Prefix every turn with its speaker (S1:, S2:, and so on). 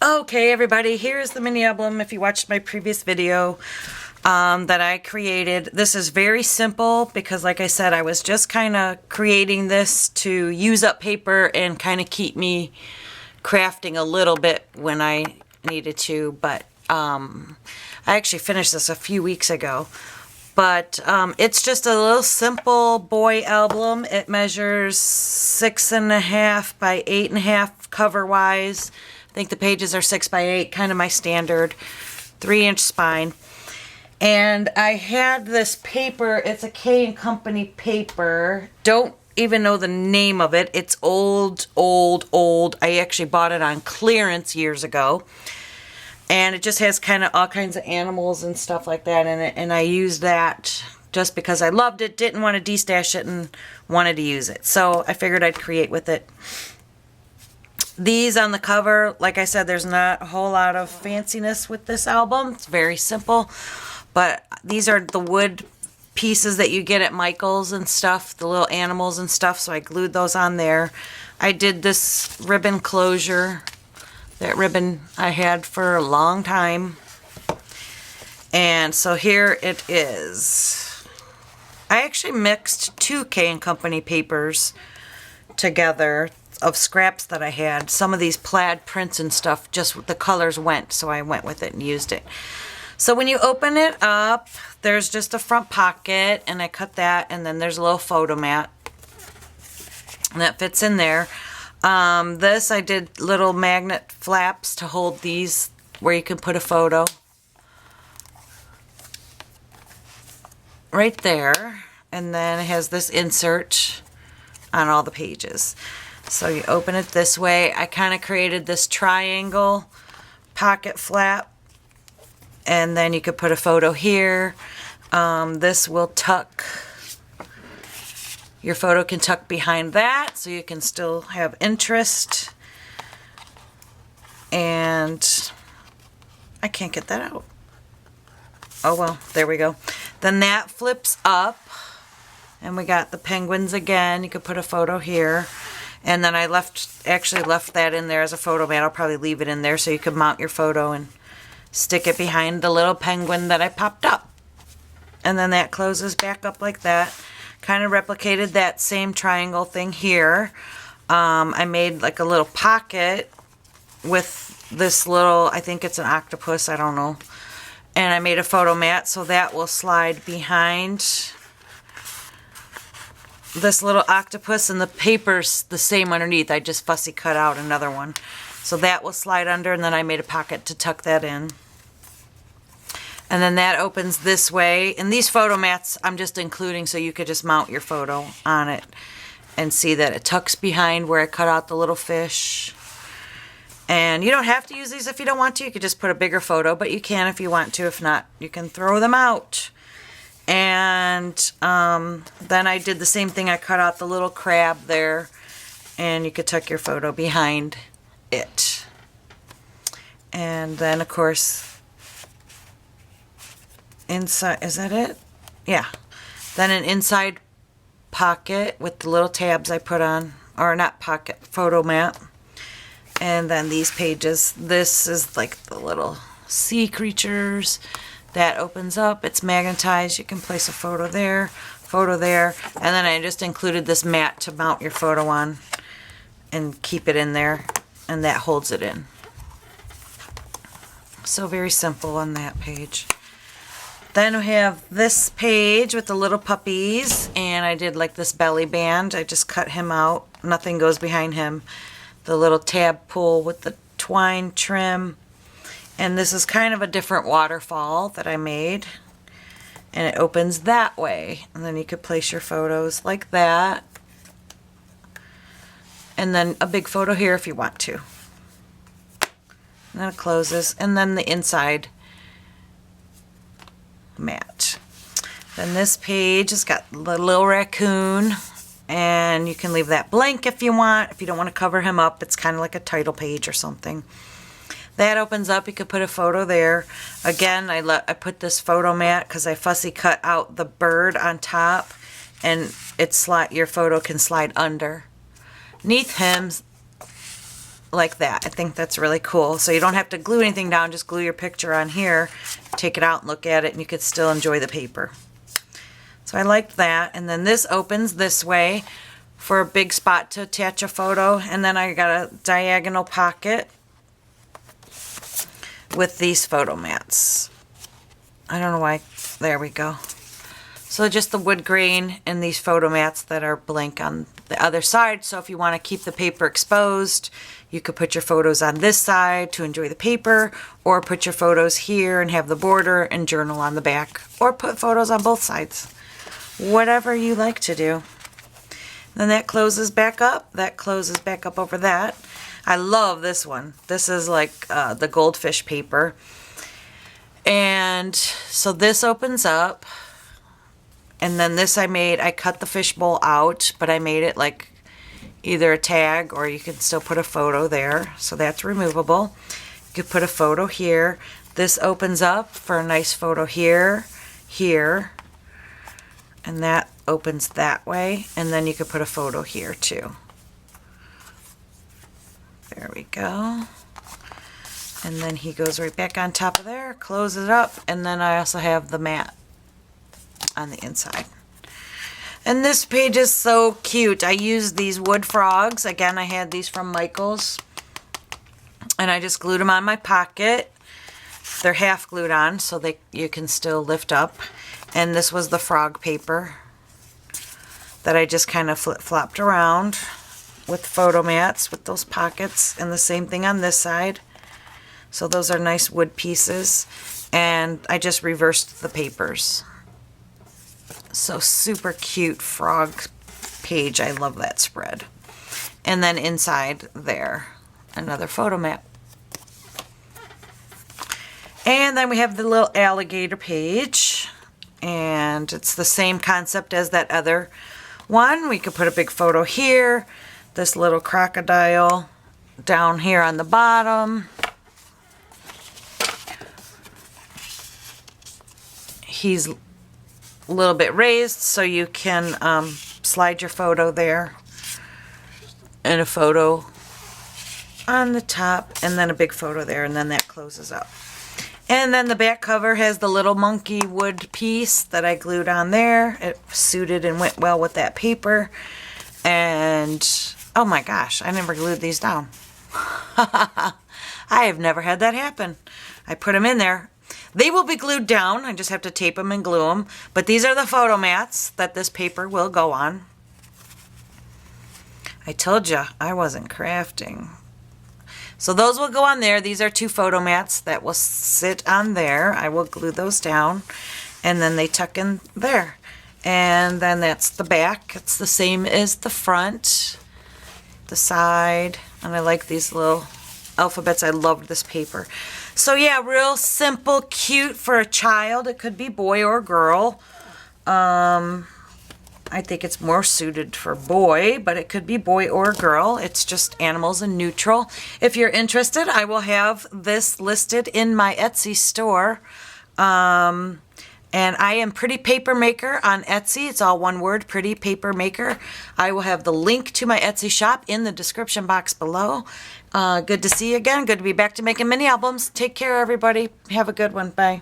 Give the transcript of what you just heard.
S1: Okay, everybody, here's the mini album. If you watched my previous video that I created, this is very simple because, like I said, I was just kind of creating this to use up paper and kind of keep me crafting a little bit when I needed to. But I actually finished this a few weeks ago. But it's just a little simple boy album. It measures 6.5 by 8.5 cover-wise. I think the pages are 6 by 8, kind of my standard 3-inch spine. And I had this paper. It's a K&Co paper. Don't even know the name of it. It's old. I actually bought it on clearance years ago. And it just has kind of all kinds of animals and stuff like that in it. And I used that just because I loved it, didn't want to de-stash it, and wanted to use it. So I figured I'd create with it. These on the cover, like I said, there's not a whole lot of fanciness with this album. It's very simple. But these are the wood pieces that you get at Michael's and stuff, the little animals and stuff. So I glued those on there. I did this ribbon closure. That ribbon I had for a long time. And so here it is. I actually mixed two K&Co papers together of scraps that I had. Some of these plaid prints and stuff, just the colors went, so I went with it and used it. So when you open it up, there's just a front pocket, and I cut that, and then there's a little photo mat. And that fits in there. This I did little magnet flaps to hold these where you can put a photo. Right there. And then it has this insert on all the pages. So you open it this way. I kind of created this triangle pocket flap. And then you could put a photo here. This will tuck. Your photo can tuck behind that, so you can still have interest. And I can't get that out. Oh well, there we go. Then that flips up, and we got the penguins again. You could put a photo here. And then I actually left that in there as a photo mat. I'll probably leave it in there so you can mount your photo and stick it behind the little penguin that I popped up. And then that closes back up like that. Kind of replicated that same triangle thing here. I made like a little pocket with this little, I think it's an octopus, I don't know. And I made a photo mat so that will slide behind this little octopus, and the paper's the same underneath. I just fussy cut out another one. So that will slide under, and then I made a pocket to tuck that in. And then that opens this way. And these photo mats I'm just including so you could just mount your photo on it and see that it tucks behind where I cut out the little fish. And you don't have to use these if you don't want to. You could just put a bigger photo, but you can if you want to. If not, you can throw them out. And then I did the same thing. I cut out the little crab there, and you could tuck your photo behind it. And then, of course, inside, is that it? Yeah. Then an inside pocket with the little tabs I put on, or not pocket, photo mat. And then these pages, this is like the little sea creatures. That opens up, it's magnetized, you can place a photo there, and then I just included this mat to mount your photo on and keep it in there, and that holds it in. So very simple on that page. Then we have this page with the little puppies, and I did like this belly band. I just cut him out. Nothing goes behind him. The little tab pull with the twine trim. And this is kind of a different waterfall that I made. And it opens that way. And then you could place your photos like that. And then a big photo here if you want to. And then it closes. And then the inside mat. Then this page has got the little raccoon, and you can leave that blank if you want. If you don't want to cover him up, it's kind of like a title page or something. That opens up, you could put a photo there. Again, I put this photo mat because I fussy cut out the bird on top, and your photo can slide under. Neath him like that. I think that's really cool. So you don't have to glue anything down, just glue your picture on here, take it out and look at it, and you could still enjoy the paper. So I like that. And then this opens this way for a big spot to attach a photo. And then I got a diagonal pocket with these photo mats. I don't know why. There we go. So just the wood grain and these photo mats that are blank on the other side. So if you want to keep the paper exposed, you could put your photos on this side to enjoy the paper, or put your photos here and have the border and journal on the back, or put photos on both sides. Whatever you like to do. Then that closes back up. That closes back up over that. I love this one. This is like the goldfish paper. And so this opens up. And then this I cut the fishbowl out, but I made it like either a tag, or you can still put a photo there. So that's removable. You could put a photo here. This opens up for a nice photo here, here. And that opens that way. And then you could put a photo here too. There we go. And then he goes right back on top of there, close it up, and then I also have the mat on the inside. And this page is so cute. I used these wood frogs. Again, I had these from Michael's. And I just glued them on my pocket. They're half glued on, so you can still lift up. And this was the frog paper that I just kind of flip-flopped around with photo mats with those pockets. And the same thing on this side. So those are nice wood pieces. And I just reversed the papers. So super cute frog page. I love that spread. And then inside there, another photo mat. And then we have the little alligator page. And it's the same concept as that other one. We could put a big photo here. This little crocodile down here on the bottom. He's a little bit raised, so you can slide your photo there. And a photo on the top, and then a big photo there, and then that closes up. And then the back cover has the little monkey wood piece that I glued on there. It suited and went well with that paper. And, oh my gosh, I never glued these down. I have never had that happen. I put them in there. They will be glued down. I just have to tape them and glue them. But these are the photo mats that this paper will go on. I told you I wasn't crafting. So those will go on there. These are 2 photo mats that will sit on there. I will glue those down. And then they tuck in there. And then that's the back. It's the same as the front, the side. And I like these little alphabets. I loved this paper. So yeah, real simple, cute for a child. It could be boy or girl. I think it's more suited for boy, but it could be boy or girl. It's just animals and neutral. If you're interested, I will have this listed in my Etsy store. And I am Pretty Paper Maker on Etsy. It's all one word, Pretty Paper Maker. I will have the link to my Etsy shop in the description box below. Good to see you again. Good to be back to making mini albums. Take care, everybody. Have a good one. Bye.